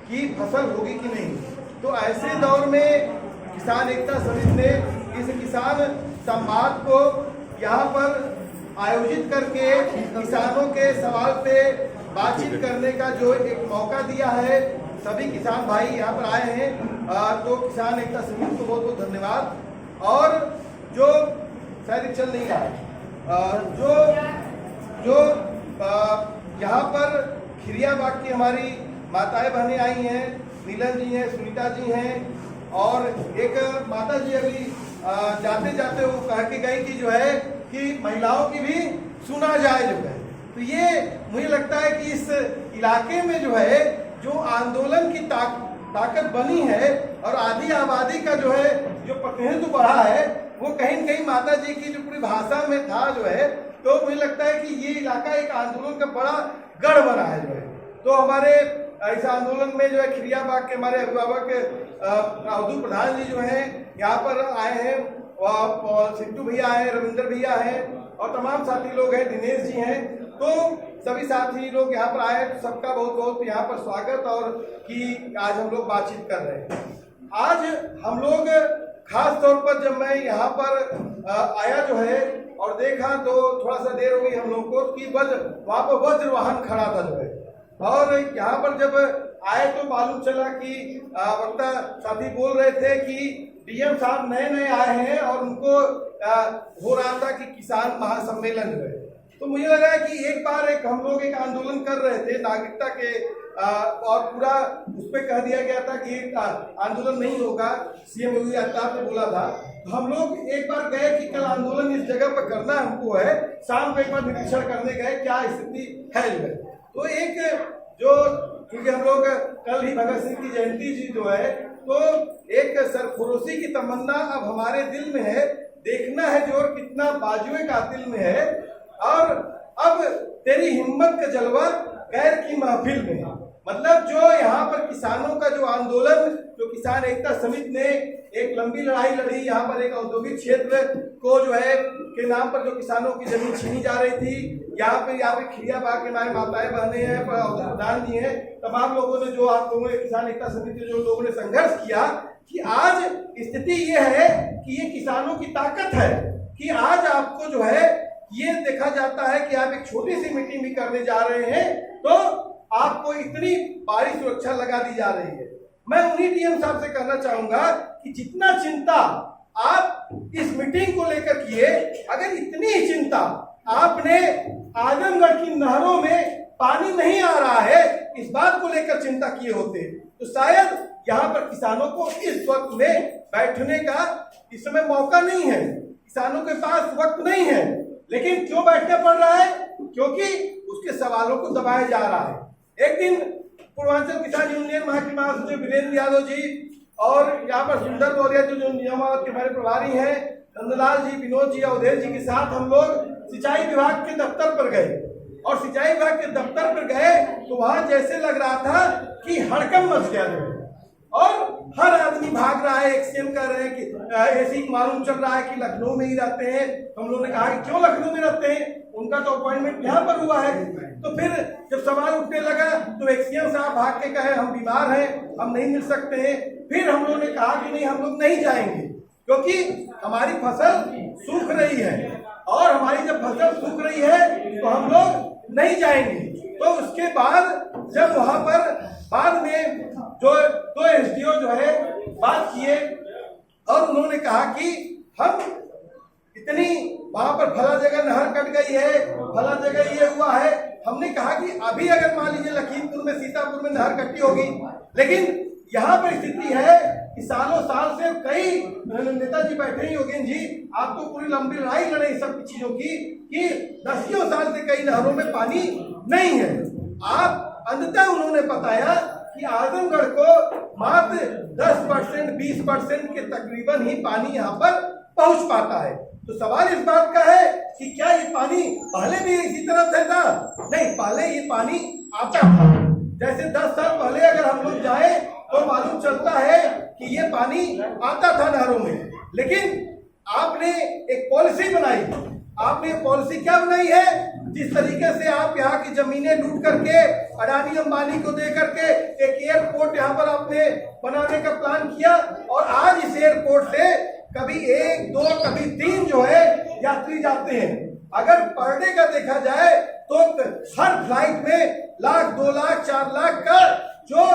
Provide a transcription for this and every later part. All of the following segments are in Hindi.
कि फसल होगी कि नहीं। तो ऐसे दौर में किसान एकता समिति ने इस किसान संवाद को यहाँ पर आयोजित करके किसानों के सवाल पे बातचीत करने का जो एक मौका दिया है। सभी किसान भाई यहाँ पर आए हैं, तो किसान एकता समिति को बहुत बहुत धन्यवाद। और जो शायद चल नहीं रहा है, जो यहाँ पर खिरियाबाग की हमारी माताएं बहनें आई हैं, नीलम जी हैं, सुनीता जी हैं, और एक माता जी अभी जाते जाते वो कह के गई कि जो है कि महिलाओं की भी सुना जाए जो है। तो ये मुझे लगता है कि इस इलाके में जो है जो आंदोलन की ताकत बनी है और आधी आबादी का जो है जो प्रतिनिधित्व बढ़ा है, वो कहीं न कहीं माता जी की जो पूरी भाषा में था जो है। तो मुझे लगता है कि ये इलाका एक आंदोलन का बड़ा गढ़ बना है जो है। तो हमारे इस आंदोलन में जो है खिरियाबाग के हमारे अभिभावक अवधू प्रधान जी जो हैं यहाँ पर आए हैं, और सिद्धू भैया हैं, रविंद्र भैया हैं, और तमाम साथी लोग हैं, दिनेश जी हैं। तो सभी साथी लोग यहाँ पर आए, तो सबका बहुत बहुत यहाँ पर स्वागत, और कि आज हम लोग बातचीत कर रहे हैं। आज हम लोग खास तौर पर जब मैं यहाँ पर आया जो है और देखा तो थोड़ा सा देर हो गई हम लोग को कि वहाँ पर वज्र वाहन खड़ा था जो है। और यहाँ पर जब आए तो मालूम चला कि वक्ता साथी बोल रहे थे कि डीएम साहब नए नए आए हैं और उनको हो रहा था कि किसान महासम्मेलन जो है। तो मुझे लगा कि एक बार हम लोग एक आंदोलन कर रहे थे नागरिकता के, और पूरा उस पर कह दिया गया था कि आंदोलन नहीं होगा, सीएम योगी आदित्यनाथ ने बोला था। तो हम लोग एक बार गए कि कल आंदोलन इस जगह पर करना हमको है, शाम को एक बार निरीक्षण करने गए क्या स्थिति है जो है। तो एक जो क्योंकि हम लोग कल ही भगत सिंह की जयंती जी जो है, तो एक सरफरोशी की तमन्ना अब हमारे दिल में है, देखना है जोर कितना बाजुए का दिल में है, और अब तेरी हिम्मत का जलवा गैर की महफिल में है। मतलब जो यहाँ पर किसानों का जो आंदोलन, जो किसान एकता समिति ने एक लंबी लड़ाई लड़ी, यहाँ पर एक औद्योगिक क्षेत्र को जो है के नाम पर जो किसानों की जमीन छीनी जा रही थी, यहाँ पे खिरियाबाग के हमारे माताएं बहने हैं, प्रधान जी हैं, तमाम लोगों ने जो आप लोगों ने किसान एकता समिति के जो लोगों ने संघर्ष किया, कि आज स्थिति ये है कि ये किसानों की ताकत है कि आज आपको जो है ये देखा जाता है कि आप एक छोटी सी मीटिंग भी करने जा रहे हैं तो आपको इतनी भारी सुरक्षा लगा दी जा रही है। मैं उन्हीं डीएम साहब से कहना चाहूंगा कि जितना चिंता आप इस मीटिंग को लेकर किए, अगर इतनी ही चिंता आपने आजमगढ़ की नहरों में पानी नहीं आ रहा है इस बात को लेकर चिंता किए होते, तो शायद यहाँ पर किसानों को इस वक्त में बैठने का इस समय मौका नहीं है, किसानों के पास वक्त नहीं है। लेकिन क्यों बैठना पड़ रहा है? क्योंकि उसके सवालों को दबाया जा रहा है। एक दिन पूर्वांचल किसान यूनियन महासचिव वीरेंद्र यादव जी और यहाँ पर सुंदर मौर्य जो नियामक के हमारे प्रभारी हैं, नंदलाल जी, विनोद जी, अवधेश जी के साथ हम लोग सिंचाई विभाग के दफ्तर पर गए, और सिंचाई विभाग के दफ्तर पर गए तो वहां जैसे लग रहा था कि हड़कंप मच गया है, और हर आदमी भाग रहा है। एक सीएम कह रहे हैं कि ऐसे ही मालूम चल रहा है कि लखनऊ में ही रहते हैं। हम लोगों ने कहा कि क्यों लखनऊ में रहते हैं, उनका तो अपॉइंटमेंट यहाँ पर हुआ है। तो फिर जब सवाल उठने लगा तो एक सीएम साहब भाग के कहे हम बीमार हैं, हम नहीं मिल सकते हैं। फिर हम लोगों ने कहा कि नहीं, हम लोग नहीं जाएंगे क्योंकि हमारी फसल सूख रही है, और हमारी जब फसल सूख रही है तो हम लोग नहीं जाएंगे। तो उसके बाद जब वहां पर बाद में जो दो एसडीओ जो है बात किए, और उन्होंने कहा कि हम इतनी वहां पर फला जगह नहर कट गई है, फला जगह ये हुआ है। हमने कहा कि अभी अगर मान लीजिए लखीमपुर में, सीतापुर में नहर कटी होगी, लेकिन यहाँ पर स्थिति है कि सालों साल से कई नेताजी बैठे ही योगेंद्र जी, आप तो पूरी लंबी लड़ाई लड़े इस सब चीजों की कि दसियों साल से कई नहरों में पानी नहीं है। आप अंततः उन्होंने बताया कि आजमगढ़ को मात्र 10% 20% के तकरीबन ही पानी यहाँ पर पहुंच पाता है। तो सवाल इस बात का है कि क्या ये पानी पहले भी इसी तरह से था? नहीं, पहले ये पानी आता था। जैसे 10 साल पहले अगर हम लोग जाए तो मालूम चलता है कि ये पानी आता था नहरों में, लेकिन आपने एक पॉलिसी बनाई। आपने पॉलिसी क्या बनाई है? जिस तरीके से आप यहाँ की जमीनें लूट करके अडानी अंबानी को दे करके एक एयरपोर्ट यहाँ पर आपने बनाने का प्लान किया और आज इस एयरपोर्ट से कभी 1, 2, कभी 3 जो है यात्री जाते हैं। अगर पर डे का देखा जाए तो हर फ्लाइट में लाख, 2 लाख, 4 लाख का जो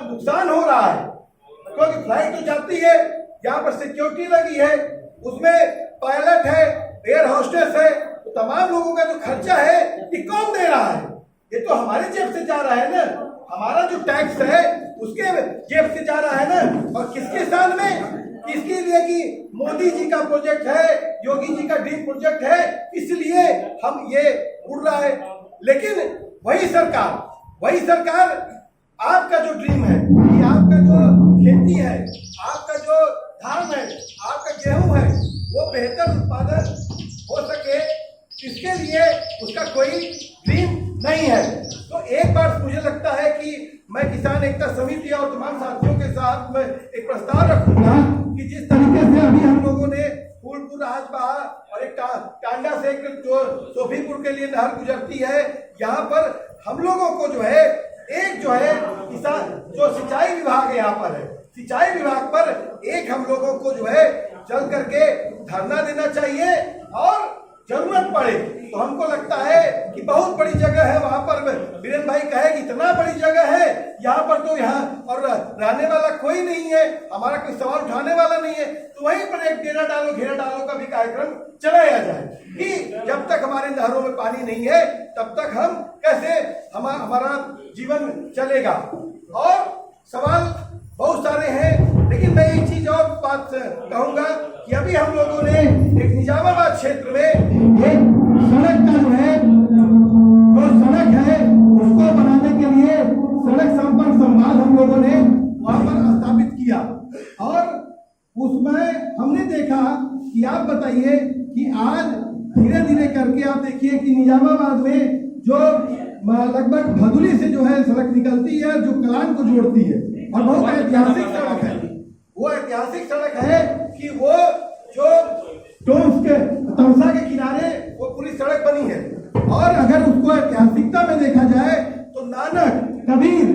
नुकसान हो रहा है, क्योंकि फ्लाइट तो जाती है, यहाँ पर सिक्योरिटी लगी है, उसमें पायलट है, एयर होस्टेस है, तो तमाम लोगों का जो खर्चा है ये कौन दे रहा है? ये तो हमारे जेब से जा रहा है ना, हमारा जो टैक्स है उसके जेब से जा रहा है ना। और किसके साथ में? इसके लिए कि मोदी जी का प्रोजेक्ट है, योगी जी का ड्रीम प्रोजेक्ट है, इसलिए हम ये उड़ रहा है। लेकिन वही सरकार आपका जो ड्रीम है कि आपका जो खेती है, आपका जो धान है, आपका गेहूं है, वो बेहतर उत्पादन हो सके, इसके लिए उसका कोई ड्रीम नहीं है। तो एक बार मुझे लगता है कि मैं किसान एकता समिति और तमाम साथियों के साथ में एक प्रस्ताव रखूंगा कि जिस तरीके से अभी हम लोगों ने फूलपुर, राजबहा और एक टांडा से जो सोफीपुर के लिए नहर गुजरती है, यहाँ पर हम लोगों को जो है एक जो है किसान जो सिंचाई विभाग यहाँ पर है, सिंचाई विभाग पर एक हम लोगों को जो है चल करके धरना देना चाहिए। और जरूरत पड़े तो हमको लगता है कि बहुत बड़ी जगह है वहां पर, वीरेन भाई कहे कि इतना बड़ी जगह है यहाँ पर, तो यहाँ और रहने वाला कोई नहीं है, हमारा कोई सवाल उठाने वाला नहीं है, तो वहीं पर एक घेरा डालो का भी कार्यक्रम चलाया जाए कि जब तक हमारे नहरों में पानी नहीं है तब तक हम कैसे हमारा जीवन चलेगा। और सवाल बहुत सारे हैं, लेकिन मैं एक चीज और बात कहूंगा कि अभी हम लोगों ने एक निजामाबाद क्षेत्र में एक सड़क का जो सड़क है उसको बनाने के लिए सड़क संपर्क संवाद हम लोगों ने वहां पर स्थापित किया। और उसमें हमने देखा कि आप बताइए कि आज धीरे धीरे करके आप देखिए कि निजामाबाद में जो लगभग भदुली से जो है सड़क निकलती है, जो कलान को जोड़ती है, और बहुत ऐतिहासिक सड़क है। वो ऐतिहासिक सड़क है कि वो जो टोम्स के तमसा के किनारे वो पूरी सड़क बनी है। और अगर उसको ऐतिहासिकता में देखा जाए तो नानक, कबीर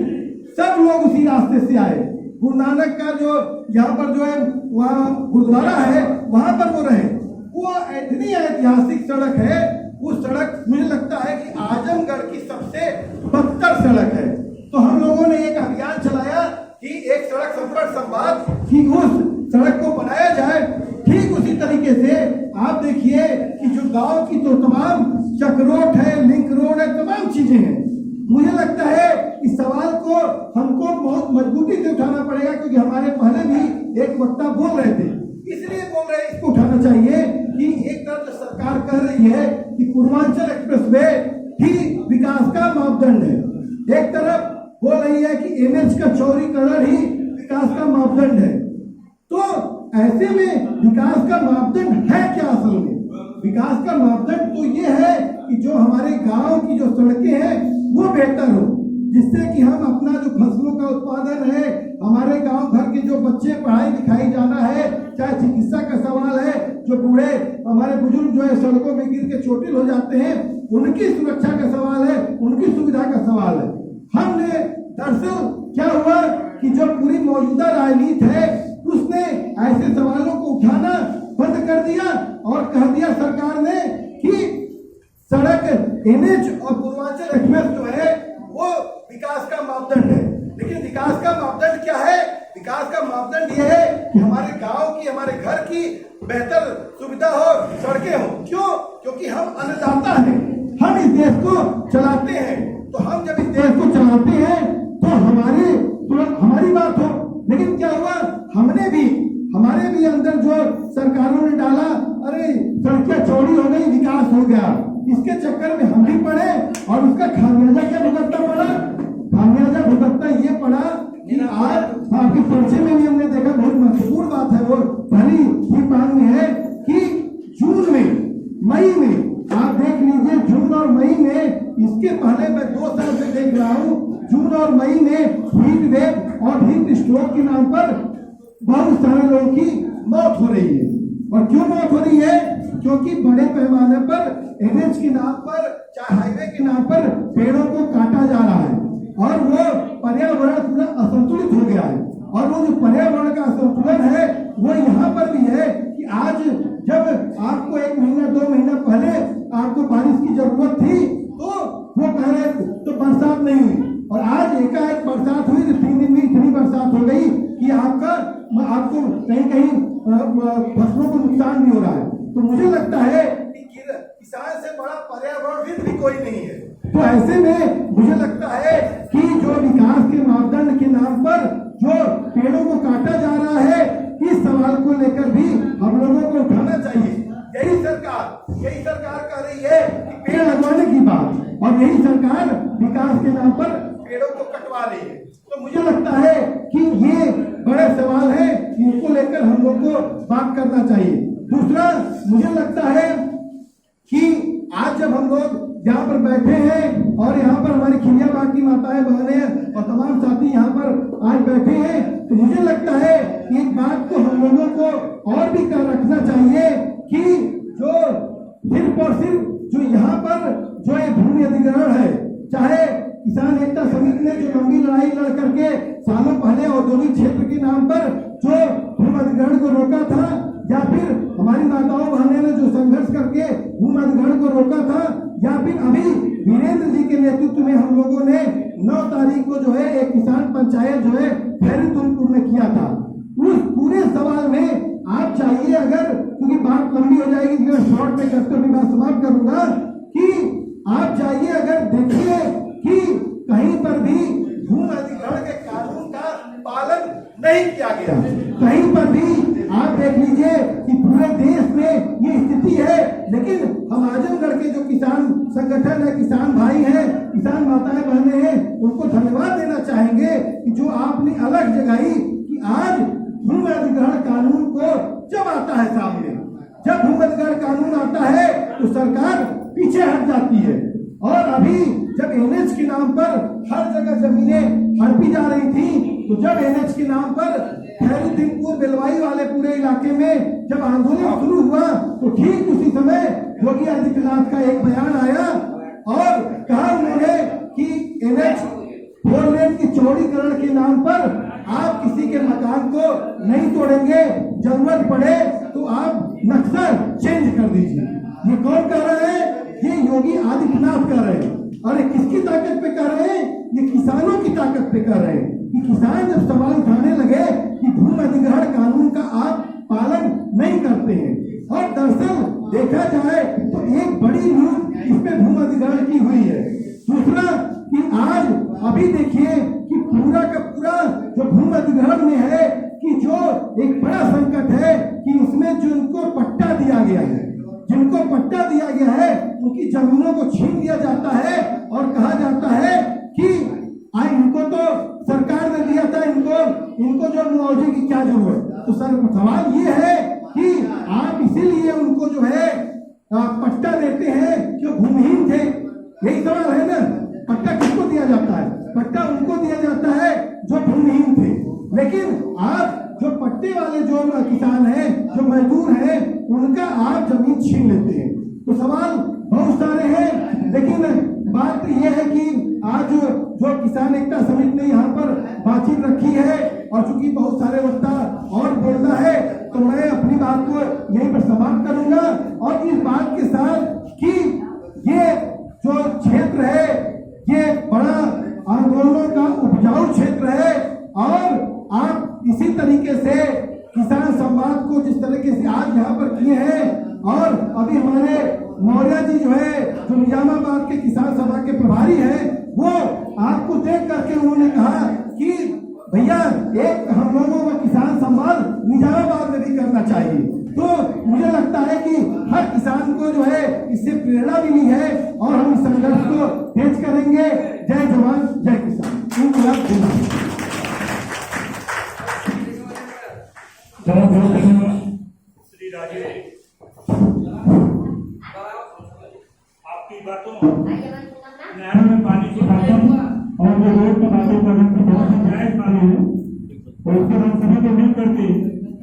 सब लोग उसी रास्ते से आए। गुरु नानक का जो यहाँ पर जो है वहाँ गुरुद्वारा है, वहां पर वो रहे। वो इतनी ऐतिहासिक सड़क है, उस सड़क मुझे लगता है कि आजमगढ़ की सबसे बदतर सड़क है। तो हम लोगों ने एक अभियान चलाया कि एक सड़क संपर्क संवाद कि उस सड़क को बनाया जाए। ठीक उसी तरीके से आप देखिए कि जो गांव की तो तमाम चक्रोट है, लिंक रोड है, तमाम चीजें हैं। मुझे लगता है इस सवाल को हमको बहुत मजबूती से उठाना पड़ेगा, क्योंकि हमारे पहले भी एक वक्ता बोल रहे थे, इसलिए बोल रहे हैं इसको उठाना चाहिए कि एक तरफ सरकार कह रही है कि पूर्वांचल एक्सप्रेसवे ही विकास का मापदंड है, एक तरफ बोल रही है कि एनएच का चौड़ीकरण ही विकास का मापदंड है। तो ऐसे में विकास का मापदंड है क्या? असल में विकास का मापदंड तो ये है कि जो हमारे गांव की जो सड़कें हैं वो बेहतर हो, जिससे कि हम अपना जो फसलों का उत्पादन है, हमारे गांव भर के जो बच्चे पढ़ाई लिखाई जाना है, चाहे चिकित्सा का सवाल है, जो बूढ़े हमारे बुजुर्ग जो है सड़कों में गिर के चोटिल हो जाते हैं, उनकी सुरक्षा का सवाल है, उनकी सुविधा का सवाल है। हमने दरअसल क्या हुआ कि जो पूरी मौजूदा राजनीति है उसने ऐसे सवालों को उठाना बंद कर दिया और कह दिया सरकार ने कि सड़क एनएच और पूर्वांचल एक्सप्रेस जो है वो विकास का मापदंड है। लेकिन विकास का मापदंड क्या है? विकास का मापदंड ये है कि हमारे गांव की, हमारे घर की बेहतर सुविधा हो, सड़कें हो। क्यों? क्योंकि हम अन्नदाता हैं, हम इस देश को चलाते हैं। तो हम जब इस देश को चलाते हैं तो हमारी बात हो। लेकिन क्या हुआ, हमारे भी अंदर जो सरकारों ने डाला, अरे सड़कें चौड़ी हो गई, विकास हो गया, इसके चक्कर में हम भी पड़े और उसका खामियाजा क्या भुगतना पड़ा? खामियाजा भुगतना ये पड़ा कि आज आपके परिचय में भी हमने देखा, बहुत महत्वपूर्ण बात है वो भली ही पान में है कि जून में, मई में आप देख लीजिए, जून और मई में, इसके पहले मैं 2 साल से देख रहा हूँ, जून और मई में हीट वेव और हीट स्ट्रोक के नाम पर बहुत सारे लोगों की मौत हो रही है। और क्यों मौत हो रही है? क्योंकि बड़े पैमाने पर एनएच के नाम पर, चाहे हाईवे के नाम पर पेड़ों को काटा जा रहा है और वो पर्यावरण पूरा असंतुलित हो गया है। और वो जो पर्यावरण का असंतुलन है वो यहाँ पर भी है कि आज जब आपको 1 महीना 2 महीना पहले आपको बारिश की जरूरत थी तो वो कह रहे तो बरसात नहीं हुई, और आज एकाएक बरसात हुई तो 3 दिन में इतनी बरसात हो गई कि आपको कहीं कहीं फसलों को नुकसान भी हो रहा है। तो मुझे लगता है कि किसान से बड़ा पर्यावरणविद भी कोई नहीं है। तो ऐसे में मुझे लगता है कि जो विकास के मापदंड के नाम पर जो पेड़ों को काटा जा रहा है, इस सवाल को लेकर भी हम लोगों को उठाना चाहिए। यही सरकार कर रही है कि पेड़ लगवाने की बात, और यही सरकार विकास के नाम पर पेड़ों को कटवा रही है। तो मुझे लगता है कि ये बड़े सवाल है, इनको लेकर हम लोग को बात करना चाहिए। दूसरा, मुझे लगता है कि आज जब हम लोग यहाँ पर बैठे हैं और यहाँ पर हमारी खिलिया बाग की माताएं बहनें और तमाम साथी यहाँ पर आज बैठे हैं, तो मुझे लगता है कि एक बात को हम लोगों को और भी कर रखना चाहिए कि जो सिर्फ और सिर्फ जो यहाँ पर जो ये भूमि अधिग्रहण है, चाहे किसान एकता समिति ने जो लंबी लड़ाई लड़ करके सालों पहले औद्योगिक क्षेत्र के नाम पर जो भूमि अधिग्रहण को रोका था, या फिर हमारी माताओं बहनें ने जो संघर्ष करके भूमि अधिग्रहण को रोका था, या फिर अभी वीरेंद्र जी के नेतृत्व में हम लोगों ने 9 तारीख को जो है एक किसान पंचायत जो है खैरतुलपुर में किया था। उस पूरे सवाल में आप चाहिए, अगर क्योंकि बात लंबी हो जाएगी, शॉर्ट में करते हुए बात समाप्त करूंगा, कि आप चाहिए अगर देखिए कि कहीं पर भी भूमि अधिग्रहण के कानून का पालन नहीं किया गया। कहीं पर भी आप देख लीजिए कि पूरे देश में ये स्थिति है, लेकिन हम आजमगढ़ के जो किसान संगठन है, किसान भाई हैं, किसान माताएं बहनें हैं, उनको धन्यवाद देना चाहेंगे कि जो आपने अलग जगाई कि आज भूमि अधिग्रहण कानून को जब आता है सामने, जब भूमि अधिग्रहण कानून आता है तो सरकार पीछे हट जाती है। और अभी जब एनएच के नाम पर हर जगह जमीनें हड़पी जा रही थी, तो जब एनएच के नाम पर खैरतुलपुर बेलवाई वाले पूरे इलाके में जब आंदोलन शुरू हुआ, तो ठीक उसी समय योगी आदित्यनाथ का एक बयान आया और कहा उन्होंने कि एनएच 4 लेन की चौड़ीकरण के नाम पर आप किसी के मकान को नहीं तोड़ेंगे, जरूरत पड़े तो आप नक्शा चेंज कर दीजिए। ये कौन कर रहे हैं? ये योगी आदित्यनाथ कर रहे हैं। और ये किसकी ताकत पे कर रहे हैं? ये किसानों की ताकत पे कर रहे हैं कि किसान जब सवाल उठाने लगे कि भूमि अधिग्रहण कानून का आप पालन नहीं करते हैं, और दरअसल देखा जाए तो एक बड़ी न्यूज इसमें भूमि अधिग्रहण की हुई है। दूसरा कि आज अभी देखिए कि पूरा का पूरा जो भूमि अधिग्रहण में है कि जो एक बड़ा संकट है कि उसमें जो उनको पट्टा दिया गया है, जिनको पट्टा दिया गया है उनकी जमीनों को छीन लिया जाता है और कहा जाता है कि इनको तो सरकार ने दिया था, इनको जो मुआवजे की क्या जरूरत। तो सर सवाल ये है कि आप इसीलिए उनको जो है पट्टा देते हैं जो भूमिहीन थे, यही सवाल है ना। पट्टा किसको दिया जाता है? पट्टा उनको दिया जाता है जो भूमिहीन थे, लेकिन आप जो पट्टे वाले जो किसान हैं, जो मजदूर हैं, उनका आप जमीन छीन लेते हैं। तो सवाल बहुत सारे हैं, लेकिन बात यह है कि आज जो किसान एकता समिति ने यहाँ पर बातचीत रखी है, और चूंकि बहुत सारे वक्ता और बोलना है, तो मैं अपनी बात को यहीं पर समाप्त करूंगा। और इस बात के साथ कि ये जो क्षेत्र है ये बड़ा आंदोलनों का उपजाऊ क्षेत्र है, और आप इसी तरीके से किसान संवाद को जिस तरीके से आज यहाँ पर किए हैं, और अभी हमारे मौर्य जी जो है जो निजामाबाद के किसान सभा के प्रभारी हैं, वो आपको देख करके उन्होंने कहा कि भैया एक हम लोगों का किसान संवाद निजामाबाद में भी करना चाहिए। तो मुझे लगता है कि हर किसान को जो है इससे प्रेरणा मिली है, और हम संघर्ष को तेज करेंगे। जय जवान जय किसान। श्री राजेश, आपकी बातों नहरों में पानी की बातों और जो रोड पर बातों कर रहे हैं बहुत ही जायज पानी है, और उसके बाद सभी को मिल करके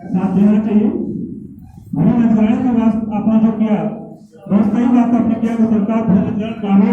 साथ देना चाहिए। भूमि अधिग्रहण के बाद आपने जो किया बहुत सही बात आपने किया कि सरकार भूमि अधिग्रहण कानून